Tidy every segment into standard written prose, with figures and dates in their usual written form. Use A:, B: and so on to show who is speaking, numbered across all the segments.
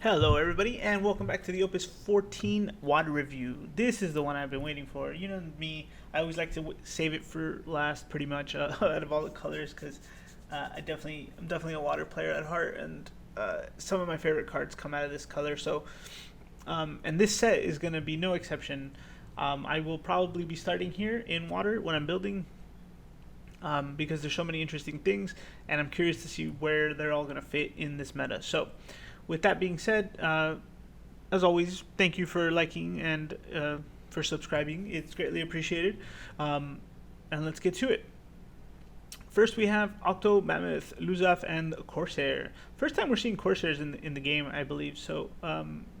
A: Hello everybody and welcome back to the Opus 14 WAD review. This is the one I've been waiting for. You know me, I always like to save it for last pretty much out of all the colors because I'm definitely a water player at heart, and some of my favorite cards come out of this color. So and this set is going to be no exception. I will probably be starting here in water when I'm building because there's so many interesting things, and I'm curious to see where they're all going to fit in this meta. So with that being said, as always, thank you for liking and for subscribing. It's greatly appreciated. And let's get to it. First, we have Octo, Mammoth, Luzaf, and Corsair. First time we're seeing Corsairs in the game, I believe. So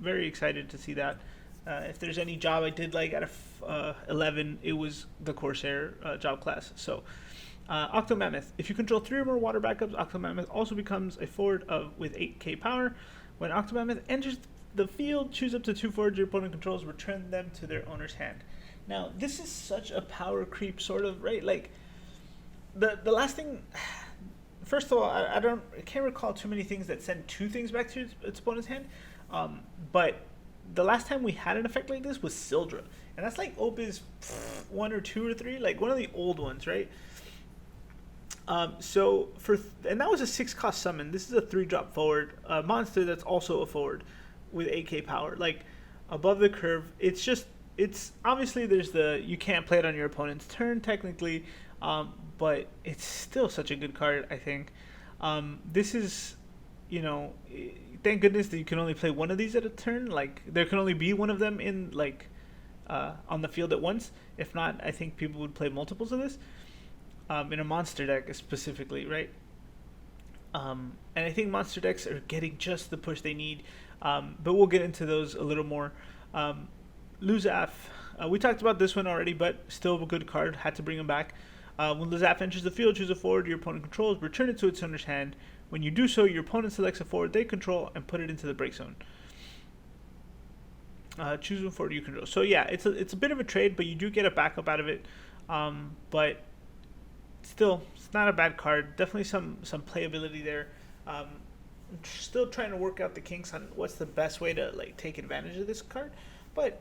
A: very excited to see that. If there's any job I did like out of 11, it was the Corsair job class. So Octo Mammoth. If you control 3 or more water backups, Octo Mammoth also becomes a forward with 8k power. When Octo Mammoth enters the field, choose up to 2 forwards your opponent controls, return them to their owner's hand. Now, this is such a power creep, sort of, right? Like, the last thing... First of all, I can't recall too many things that send 2 things back to its opponent's hand. But the last time we had an effect like this was Sildra. And that's like Opus 1 or 2 or 3, like one of the old ones, right? And that was a 6-cost summon. This is a 3-drop forward monster that's also a forward with 8k power, like above the curve. It's obviously you can't play it on your opponent's turn technically, but it's still such a good card. I think this is, thank goodness that you can only play one of these at a turn. Like there can only be one of them in on the field at once. If not, I think people would play multiples of this. In a monster deck specifically, right? And I think monster decks are getting just the push they need, but we'll get into those a little more. Luzaf, we talked about this one already, but still a good card. Had to bring him back. When Luzaf enters the field, choose a forward your opponent controls, return it to its owner's hand. When you do so, your opponent selects a forward they control and put it into the break zone. Choose a forward you control. So yeah, it's a bit of a trade, but you do get a backup out of it. But still, it's not a bad card. Definitely some playability there. I'm still trying to work out the kinks on what's the best way to take advantage of this card, but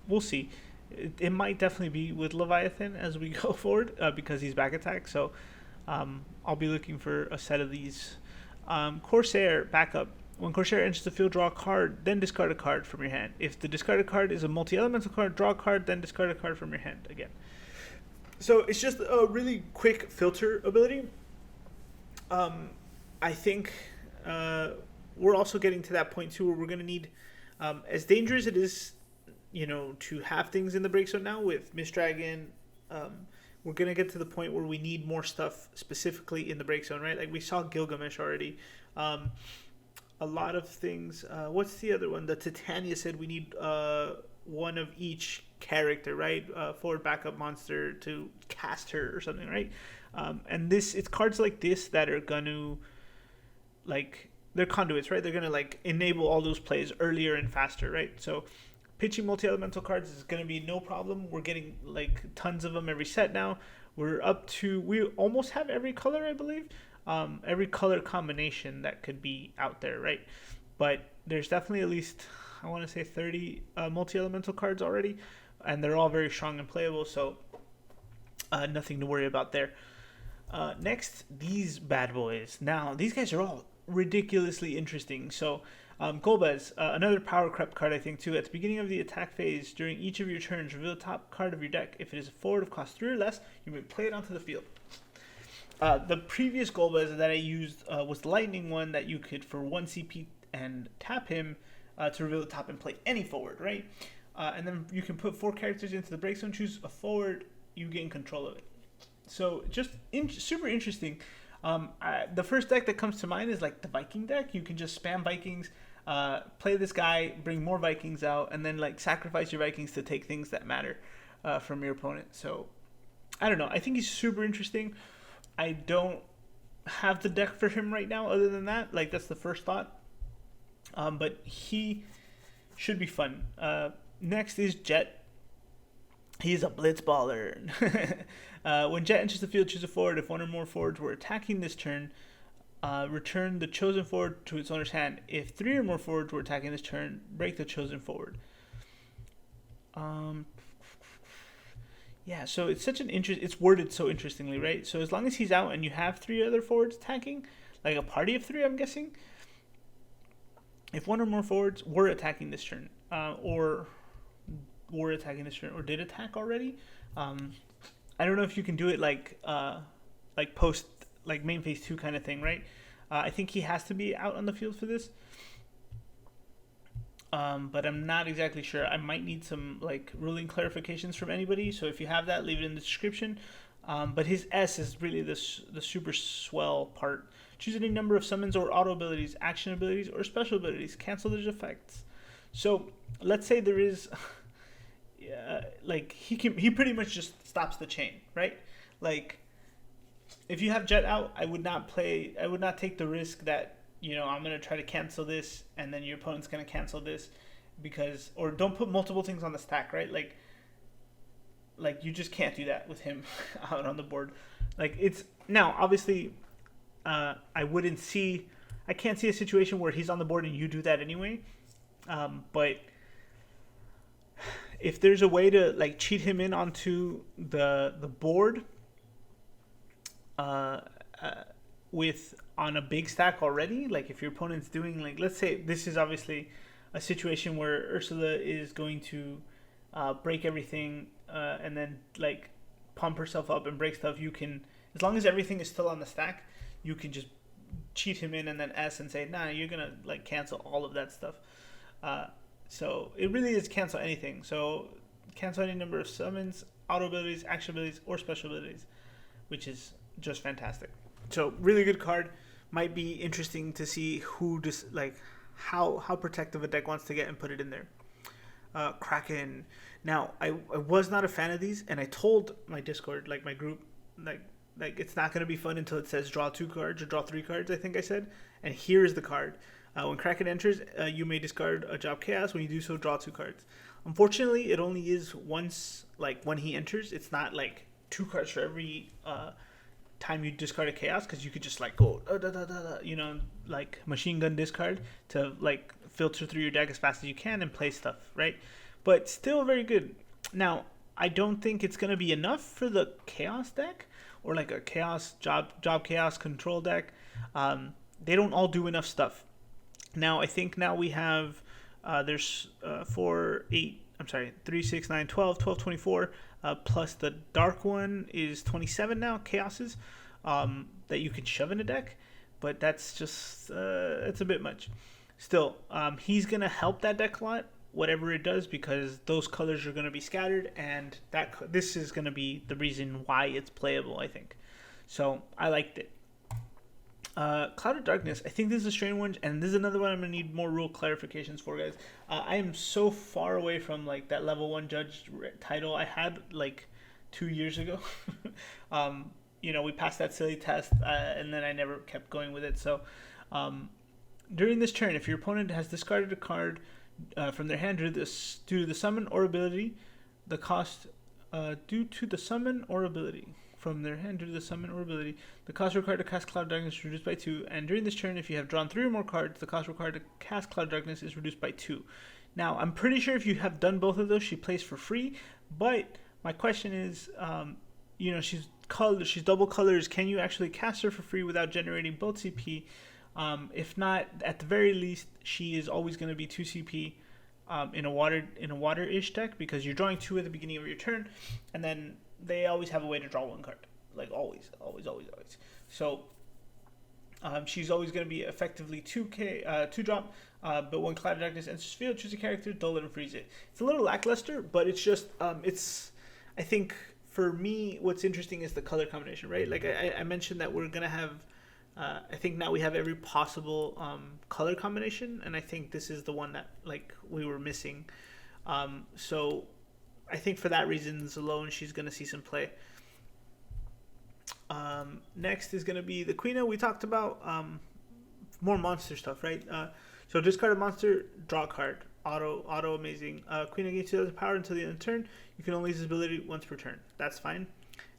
A: we'll see. It might definitely be with Leviathan as we go forward because he's back attack. So I'll be looking for a set of these. Corsair backup. When Corsair enters the field, draw a card, then discard a card from your hand. If the discarded card is a multi-elemental card, draw a card, then discard a card from your hand again. So it's just a really quick filter ability. I think we're also getting to that point too where we're going to need, as dangerous it is, to have things in the break zone now with Mist Dragon, we're going to get to the point where we need more stuff specifically in the break zone, right? Like we saw Gilgamesh already. A lot of things. What's the other one? The Titania said we need one of each character, right? Forward backup monster to cast her or something, right? And it's cards like this that are gonna they're conduits, right? They're gonna enable all those plays earlier and faster, right? So pitching multi-elemental cards is gonna be no problem. We're getting tons of them every set now. We almost have every color, I believe. Every color combination that could be out there, right? But there's definitely at least, I want to say 30 multi-elemental cards already, and they're all very strong and playable, so nothing to worry about there. Next, these bad boys. Now, these guys are all ridiculously interesting. So, Golbez, another power crept card, I think, too. At the beginning of the attack phase, during each of your turns, reveal the top card of your deck. If it is a forward of cost 3 or less, you may play it onto the field. The previous Golbez that I used was the Lightning one that you could, for 1 CP, and tap him to reveal the top and play any forward, right? And then you can put 4 characters into the break zone, choose a forward, you gain control of it. So just super interesting. The first deck that comes to mind is the Viking deck. You can just spam Vikings, play this guy, bring more Vikings out, and then sacrifice your Vikings to take things that matter from your opponent. So I don't know. I think he's super interesting. I don't have the deck for him right now other than that. That's the first thought. But he should be fun. Next is Jet. He's a blitzballer. When Jet enters the field, choose a forward. If one or more forwards were attacking this turn, return the chosen forward to its owner's hand. If 3 or more forwards were attacking this turn, break the chosen forward. Yeah, so it's such an it's worded so interestingly, right? So as long as he's out and you have 3 other forwards attacking, like a party of 3, I'm guessing. If 1 or more forwards were attacking this turn, or were attacking this turn, or did attack already, I don't know if you can do it like post, like main phase 2 kind of thing, right? I think he has to be out on the field for this. But I'm not exactly sure. I might need some like ruling clarifications from anybody. So if you have that, leave it in the description. But his S is really the super swell part. Choose any number of summons or auto abilities, action abilities, or special abilities. Cancel those effects. So let's say there is, like he pretty much just stops the chain, right? Like if you have Jet out, I would not take the risk that, you know, I'm going to try to cancel this and then your opponent's going to cancel this, because, or don't put multiple things on the stack, right? Like you just can't do that with him out on the board. Like it's, now obviously I can't see a situation where he's on the board and you do that anyway. But if there's a way to like cheat him in onto the board, with on a big stack already, like if your opponent's doing, like, let's say this is obviously a situation where Ursula is going to break everything and then like pump herself up and break stuff. You can, as long as everything is still on the stack, you can just cheat him in and then S and say, nah, you're gonna like cancel all of that stuff. So it really is cancel anything. So cancel any number of summons, auto abilities, action abilities, or special abilities, which is just fantastic. So really good card. Might be interesting to see who just like how protective a deck wants to get and put it in there. Kraken. Now I was not a fan of these, and I told my Discord, like my group, like it's not going to be fun until it says draw 2 cards or draw 3 cards, I think I said. And here is the card. When Kraken enters, you may discard a Job Chaos. When you do so, draw 2 cards. Unfortunately, it only is once, like when he enters. It's not like 2 cards for every time you discard a Chaos, because you could just like go you know, like machine gun discard to like filter through your deck as fast as you can and play stuff, right? But still very good. Now I don't think it's going to be enough for the Chaos deck, or like a Chaos job Chaos control deck. They don't all do enough stuff. Now I think now we have there's 3, 6, 9, 12, 24, plus the dark one is 27 now, Chaoses, that you can shove in a deck, but that's just, it's a bit much. Still, he's going to help that deck a lot, whatever it does, because those colors are going to be scattered, and this is going to be the reason why it's playable, I think. So, I liked it. Cloud of Darkness, I think this is a strange one, and this is another one I'm going to need more rule clarifications for, guys. I am so far away from like that level 1 judge title I had like 2 years ago. You know, we passed that silly test, and then I never kept going with it. So during this turn, if your opponent has discarded a card from their hand due to the summon or ability, the cost due to the summon or ability from their hand due to the summon or ability, the cost required to cast Cloud Darkness is reduced by 2, and during this turn, if you have drawn 3 or more cards, the cost required to cast Cloud Darkness is reduced by 2. Now, I'm pretty sure if you have done both of those, she plays for free, but my question is, you know, she's double colors, can you actually cast her for free without generating both CP? If not, at the very least, she is always going to be 2 CP in a water-ish deck, because you're drawing 2 at the beginning of your turn, and then they always have a way to draw 1 card, like always. So she's always going to be effectively 2 drop, but when Cloud of Darkness enters field, choose a character, dull it and freeze it. It's a little lackluster, but it's just I think for me what's interesting is the color combination, right? Like I mentioned that we're going to have I think now we have every possible color combination, and I think this is the one that like we were missing. So I think for that reasons alone, she's going to see some play. Next is going to be the Queen. We talked about more monster stuff, right? So discard a monster, draw a card. Auto amazing. Queen gains 2,000 power until the end of the turn. You can only use this ability once per turn. That's fine.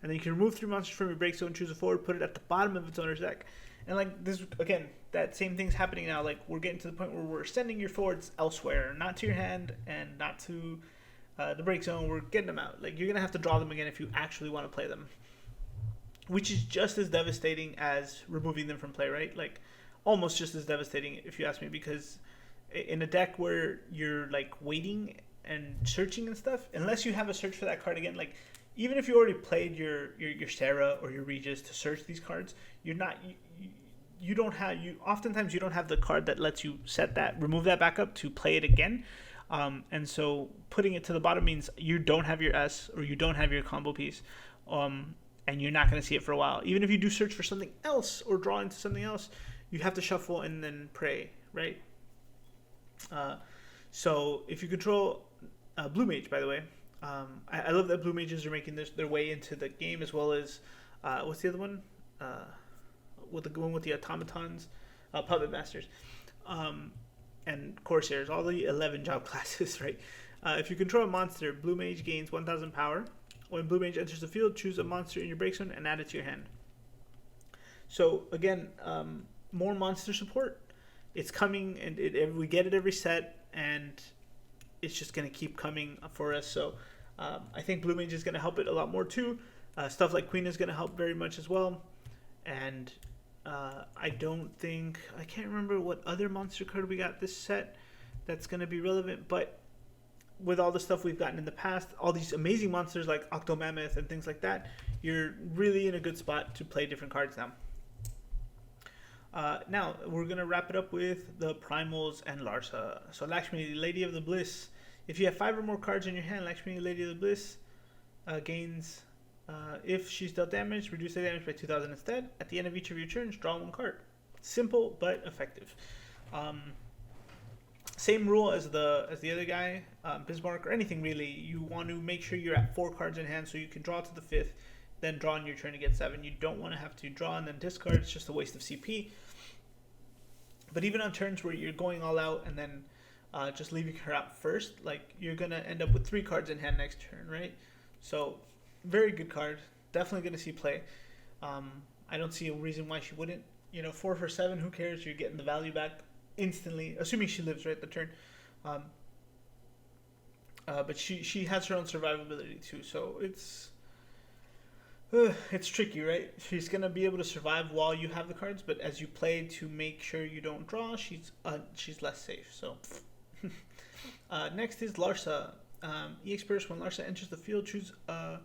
A: And then you can remove 3 monsters from your break zone, choose a forward, put it at the bottom of its owner's deck. And like this again, that same thing's happening now. Like we're getting to the point where we're sending your forwards elsewhere, not to your hand and not to the break zone. We're getting them out. Like you're gonna have to draw them again if you actually want to play them, which is just as devastating as removing them from play, right? Like almost just as devastating if you ask me, because in a deck where you're like waiting and searching and stuff, unless you have a search for that card again, like even if you already played your Sarah or your Regis to search these cards, you're not you don't have oftentimes you don't have the card that lets you set that, remove that back up to play it again. And so putting it to the bottom means you don't have your S or you don't have your combo piece, and you're not going to see it for a while. Even if you do search for something else or draw into something else, you have to shuffle and then pray, right? So if you control Blue Mage, by the way, I love that Blue Mages are making their way into the game, as well as what's the other one? With the one with the automatons, Puppet Masters, and Corsairs, all the 11 job classes, right? If you control a monster, Blue Mage gains 1,000 power. When Blue Mage enters the field, choose a monster in your break zone and add it to your hand. So again, more monster support. It's coming, and we get it every set, and it's just going to keep coming for us. So I think Blue Mage is going to help it a lot more too. Stuff like Queen is going to help very much as well. And I can't remember what other monster card we got this set that's going to be relevant, but with all the stuff we've gotten in the past, all these amazing monsters like Octomammoth and things like that, you're really in a good spot to play different cards now. Now, we're going to wrap it up with the Primals and Larsa. So Lakshmi, Lady of the Bliss. If you have 5 or more cards in your hand, Lakshmi, Lady of the Bliss, gains, if she's dealt damage, reduce the damage by 2,000 instead. At the end of each of your turns, draw 1 card. Simple, but effective. Same rule as the other guy, Bismarck, or anything really. You want to make sure you're at 4 cards in hand so you can draw to the 5th, then draw on your turn to get 7. You don't want to have to draw and then discard. It's just a waste of CP. But even on turns where you're going all out and then just leaving her out first, like you're going to end up with 3 cards in hand next turn, right? So very good card. Definitely going to see play. I don't see a reason why she wouldn't. 4 for 7, who cares? You're getting the value back instantly, assuming she lives right the turn. But she has her own survivability too, so it's tricky, right? She's gonna be able to survive while you have the cards, but as you play to make sure you don't draw, she's less safe. So next is Larsa. EX Burst. When Larsa enters the field, choose a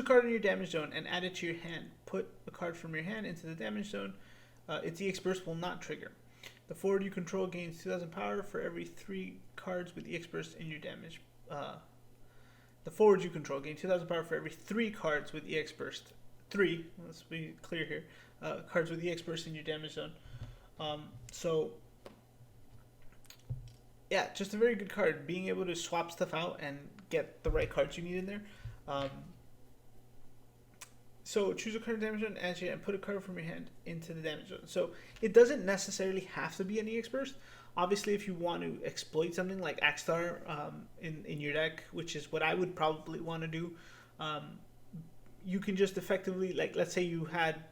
A: card in your damage zone and add it to your hand. Put a card from your hand into the damage zone. Its EX Burst will not trigger. The forward you control gains 2,000 power for every 3 cards with EX Burst in your damage. The forwards you control gain 2,000 power for every 3 cards with EX Burst. 3, let's be clear here. Cards with EX Burst in your damage zone. So, yeah, just a very good card. Being able to swap stuff out and get the right cards you need in there. So choose a card in the damage zone and put a card from your hand into the damage zone. So it doesn't necessarily have to be an EX Burst. Obviously, if you want to exploit something like Axstar in your deck, which is what I would probably want to do, you can just effectively, like, let's say you had,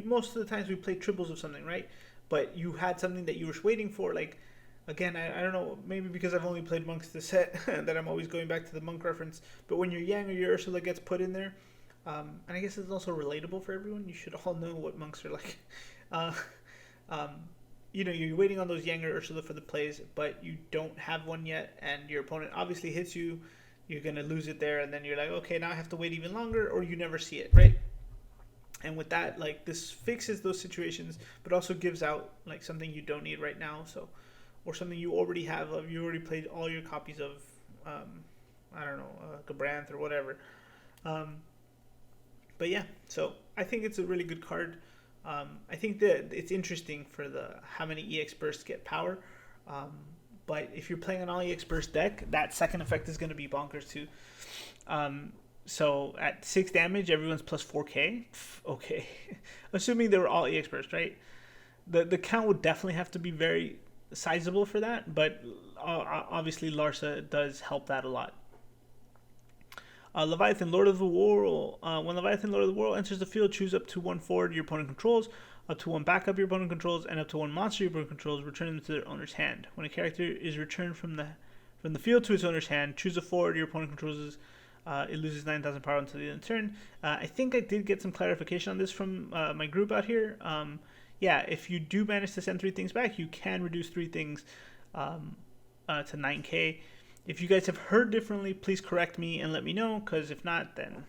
A: most of the times we play triples of something, right? But you had something that you were waiting for, like, again, I don't know, maybe because I've only played Monks this set that I'm always going back to the Monk reference, but when your Yang or your Ursula gets put in there, and I guess it's also relatable for everyone, you should all know what Monks are like. You're waiting on those Yang or Ursula for the plays, but you don't have one yet, and your opponent obviously hits you, you're going to lose it there, and then you're like, okay, now I have to wait even longer, or you never see it, right? And with that, like, this fixes those situations, but also gives out, like, something you don't need right now, so, or something you already have, you already played all your copies of, Gabranth or whatever. But yeah, so I think it's a really good card. I think that it's interesting for how many EX Bursts get power. But if you're playing an all EX Burst deck, that second effect is going to be bonkers too. So at 6 damage, everyone's plus 4k. Okay. Assuming they were all EX Burst, right? The count would definitely have to be very sizable for that. But obviously Larsa does help that a lot. Leviathan, Lord of the Whirl. When Leviathan, Lord of the Whirl enters the field, choose up to 1 forward your opponent controls. Up to one backup your opponent controls, and up to one monster your opponent controls, return them to their owner's hand. When a character is returned from the field to its owner's hand, choose a forward your opponent controls. It loses 9,000 power until the end of the turn. I think I did get some clarification on this from my group out here. Yeah, if you do manage to send 3 things back, you can reduce 3 things to 9k. If you guys have heard differently, please correct me and let me know, because if not, then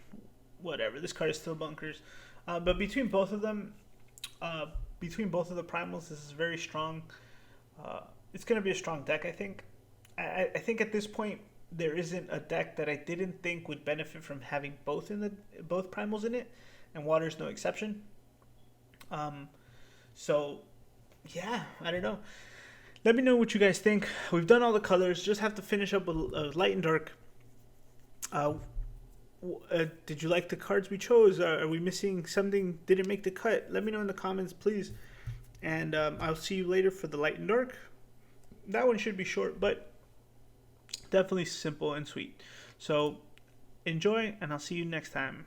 A: whatever. This card is still bunkers. But between both of them, between both of the primals, this is very strong. It's going to be a strong deck, I think. I think at this point, there isn't a deck that I didn't think would benefit from having both primals in it, and water's no exception. So yeah, I don't know. Let me know what you guys think. We've done all the colors. Just have to finish up with light and dark. Did you like the cards we chose? Are we missing something? Didn't make the cut? Let me know in the comments, please. And I'll see you later for the light and dark. That one should be short, but definitely simple and sweet. So enjoy, and I'll see you next time.